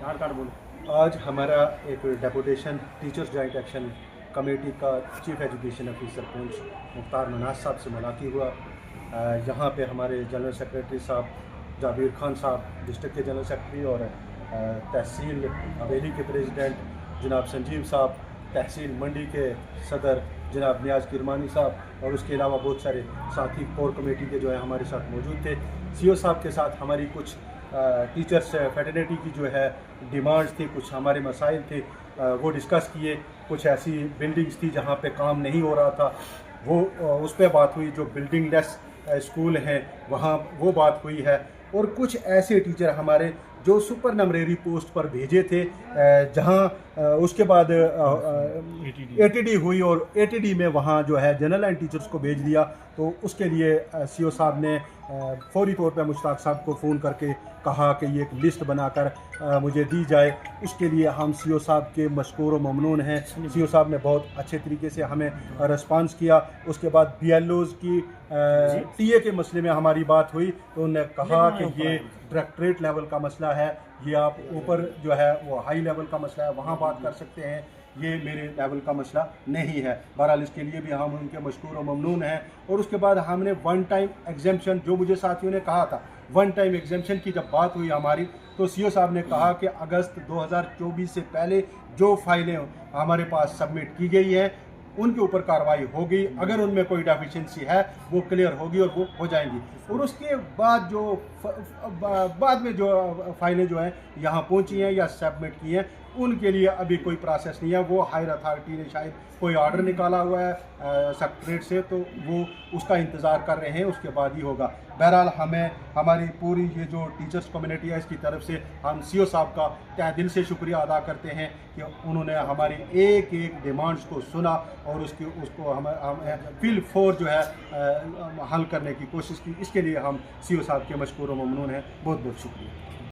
Card card बोलो। आज हमारा एक deputation teachers joint action committee का chief education officer Poonch Mukhtar Manaj साहब से मुलाकात हुआ। यहाँ पे हमारे जनरल सेक्रेटरी साहब जाबिर खान साहब डिस्ट्रिक्ट के जनरल सेक्रेटरी और तहसील हवेली के प्रेसिडेंट जनाब संजीव साहब, तहसील मंडी के सदर जनाब नियाज किरमानी साहब और उसके अलावा बहुत सारे साथी कोर कमेटी के जो है हमारे साथ मौजूद थे। सीओ साहब के साथ हमारी कुछ टीचर्स फेडरेटी की जो है डिमांड्स थी, कुछ हमारे मसाइल थे, वो डिस्कस किए। कुछ ऐसी बिल्डिंग्स थी जहाँ पे काम नहीं हो रहा था, वो उस पर बात हुई। जो बिल्डिंग लेस स्कूल हैं वहाँ वो बात हुई है। और कुछ ऐसे टीचर हमारे जो सुपर नंबरेरी पोस्ट पर भेजे थे, जहाँ उसके बाद एटीडी हुई और एटीडी में वहाँ जो है जनरल लाइन टीचर्स को भेज दिया। तो उसके लिए सीओ साहब ने फौरी तौर पर मुश्ताक साहब को फ़ोन करके कहा कि ये एक लिस्ट बनाकर मुझे दी जाए। उसके लिए हम सीओ साहब के मशकूर व ममनून हैं। सीओ साहब ने बहुत अच्छे तरीके से हमें रिस्पांस किया। उसके बाद बीएलओज़ की टीए के मसले में हमारी बात हुई तो उन्होंने कहा कि ये डायरेक्टरेट लेवल का मसला है, ये आप ऊपर जो है वो हाई लेवल का मसला है, वहाँ बात कर सकते हैं, ये मेरे लेवल का मसला नहीं है। बहरहाल इसके लिए भी हम उनके मशकूर और ममनून हैं। और उसके बाद हमने वन टाइम एग्जेम्पशन, जो मुझे साथियों ने कहा था, वन टाइम एग्जेम्पशन की जब बात हुई हमारी तो सीओ साहब ने कहा कि अगस्त 2024 से पहले जो फाइलें हमारे पास सबमिट की गई हैं उनके ऊपर कार्रवाई होगी। अगर उनमें कोई डेफिशिएंसी है वो क्लियर होगी और वो हो जाएंगी। और उसके बाद जो बाद में जो फाइलें जो हैं यहाँ पहुँची हैं या सबमिट की हैं उनके लिए अभी कोई प्रोसेस नहीं है। वो हायर अथॉरिटी ने शायद कोई ऑर्डर निकाला हुआ है सेक्रेटरीट से, तो वो उसका इंतज़ार कर रहे हैं, उसके बाद ही होगा। बहरहाल हमें हमारी पूरी ये जो टीचर्स कम्युनिटी है इसकी तरफ से हम सीओ साहब का तहे दिल से शुक्रिया अदा करते हैं कि उन्होंने हमारी एक एक डिमांड्स को सुना और उसको हम फिल फोर जो है हल करने की कोशिश की। इसके लिए हम सीओ साहब के मशकूर व ममनून हैं। बहुत बहुत शुक्रिया।